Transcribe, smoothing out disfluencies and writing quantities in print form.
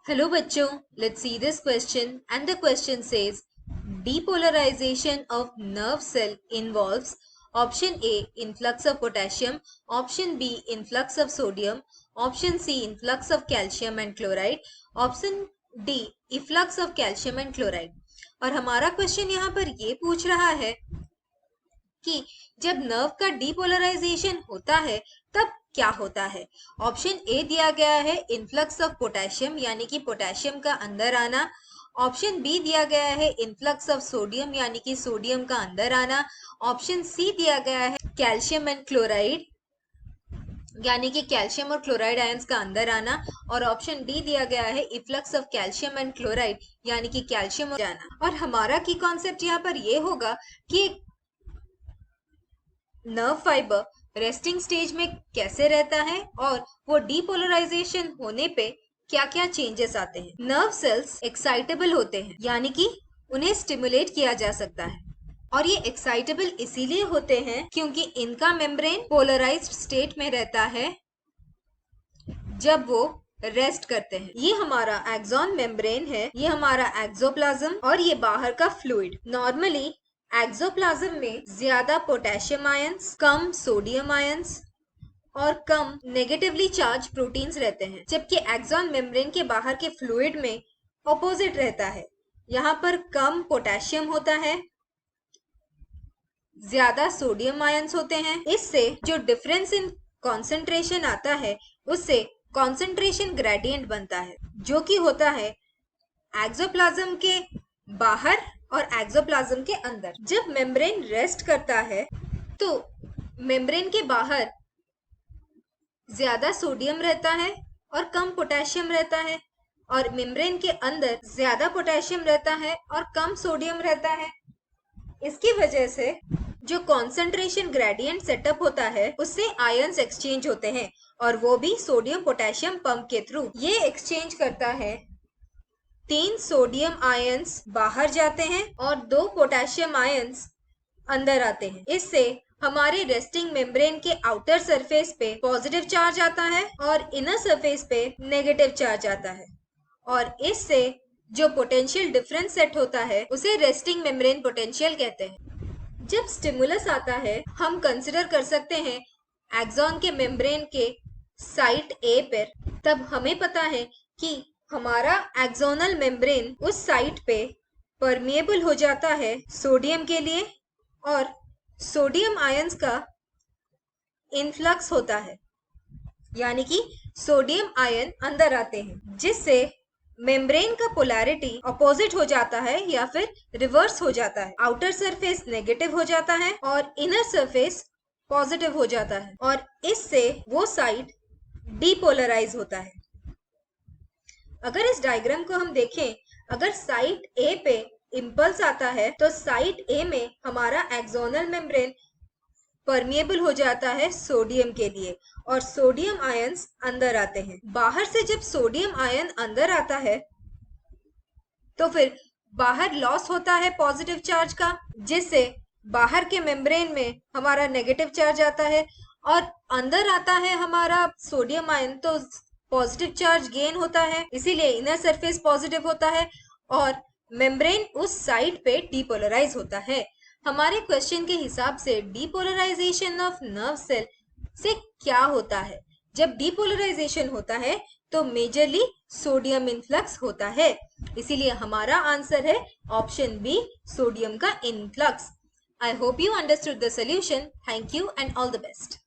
Hello बच्चों, let's see this question and the question says depolarization of nerve cell involves option A influx of potassium, option B influx of sodium, option C influx of calcium and chloride, option D efflux of calcium and chloride। और हमारा question यहाँ पर ये पूछ रहा है कि जब नर्व का डीपोलराइजेशन होता है तब क्या होता है। ऑप्शन ए दिया गया है इन्फ्लक्स ऑफ पोटेशियम यानी कि पोटेशियम का अंदर आना। ऑप्शन बी दिया गया है इन्फ्लक्स ऑफ सोडियम यानी कि सोडियम का अंदर आना। ऑप्शन सी दिया गया है कैल्शियम एंड क्लोराइड यानी कि कैल्शियम और क्लोराइड आयंस का अंदर आना। और ऑप्शन डी दिया गया है efflux of calcium and chloride यानी कि कैल्शियम जाना। और हमारा की कॉन्सेप्ट यहाँ पर ये होगा कि नर्व फाइबर रेस्टिंग स्टेज में कैसे रहता है और वो डीपोलराइजेशन होने पे क्या क्या चेंजेस आते हैं। नर्व सेल्स एक्साइटेबल होते हैं यानी कि उन्हें स्टिमुलेट किया जा सकता है और ये एक्साइटेबल इसीलिए होते हैं क्योंकि इनका मेम्ब्रेन पोलराइज्ड स्टेट में रहता है जब वो रेस्ट करते हैं। ये हमारा एक्सॉन मेम्ब्रेन है, ये हमारा एक्सोप्लाज्म और ये बाहर का फ्लूइड। नॉर्मली एक्सोप्लाज्म में ज्यादा पोटेशियम आयंस, कम सोडियम आयंस और कम नेगेटिवली चार्ज प्रोटीन्स रहते हैं, जबकि एक्सॉन मेम्ब्रेन के बाहर के फ्लूइड में ऑपोजिट रहता है। यहाँ पर कम पोटेशियम होता है, ज्यादा सोडियम आयंस होते हैं। इससे जो डिफरेंस इन कॉन्सेंट्रेशन आता है उससे कॉन्सेंट्रेशन ग्रेडियंट बनता है, जो कि होता है एक्सोप्लाज्म के बाहर और एक्सोप्लाज्म के अंदर। जब मेम्ब्रेन रेस्ट करता है तो मेम्ब्रेन के बाहर ज्यादा सोडियम रहता है और कम पोटेशियम रहता है, और मेम्ब्रेन के अंदर ज्यादा पोटेशियम रहता है और कम सोडियम रहता है। इसकी वजह से जो कॉन्सेंट्रेशन ग्रेडियंट सेटअप होता है उससे आयंस एक्सचेंज होते हैं, और वो भी सोडियम पोटेशियम पंप के थ्रू। ये एक्सचेंज करता है 3 सोडियम आयंस बाहर जाते हैं और 2 पोटेशियम आयंस अंदर आते हैं। इससे हमारे रेस्टिंग मेम्ब्रेन के आउटर सरफेस पे पॉजिटिव चार्ज आता है और इनर सरफेस पे नेगेटिव चार्ज आता है, और इससे जो पोटेंशियल डिफरेंस सेट होता है उसे रेस्टिंग मेम्ब्रेन पोटेंशियल कहते हैं। जब स्टिमुलस आता है हम कंसिडर कर सकते हैं एक्सॉन के मेम्ब्रेन के साइट ए पर, तब हमें पता है कि हमारा एक्सोनल मेम्ब्रेन उस साइट पे परमिएबल हो जाता है सोडियम के लिए, और सोडियम आयंस का इन्फ्लक्स होता है यानी कि सोडियम आयन अंदर आते हैं, जिससे मेम्ब्रेन का पोलैरिटी अपोजिट हो जाता है या फिर रिवर्स हो जाता है। आउटर सरफेस नेगेटिव हो जाता है और इनर सरफेस पॉजिटिव हो जाता है, और इससे वो साइट डीपोलराइज होता है। अगर इस डायग्राम को हम देखें, अगर साइट ए पे इम्पल्स आता है तो साइट ए में हमारा एक्सोनल मेम्ब्रेन परमिएबल हो जाता है सोडियम के लिए, और सोडियम आयंस अंदर आते हैं। बाहर से जब सोडियम आयन अंदर आता है तो फिर बाहर लॉस होता है पॉजिटिव चार्ज का, जिससे बाहर के मेम्ब्रेन में हमारा नेगेटिव चार्ज आता है, और अंदर आता है हमारा सोडियम आयन तो पॉजिटिव चार्ज गेन होता है, इसीलिए इनर सरफेस पॉजिटिव होता है और मेम्ब्रेन उस साइड पे डीपोलराइज होता है। हमारे क्वेश्चन के हिसाब से डीपोलराइजेशन ऑफ नर्व सेल से क्या होता है। जब डीपोलराइजेशन होता है तो मेजरली सोडियम इन्फ्लक्स होता है, इसीलिए हमारा आंसर है ऑप्शन बी, सोडियम का influx. I hope you understood the solution. Thank you and all the best.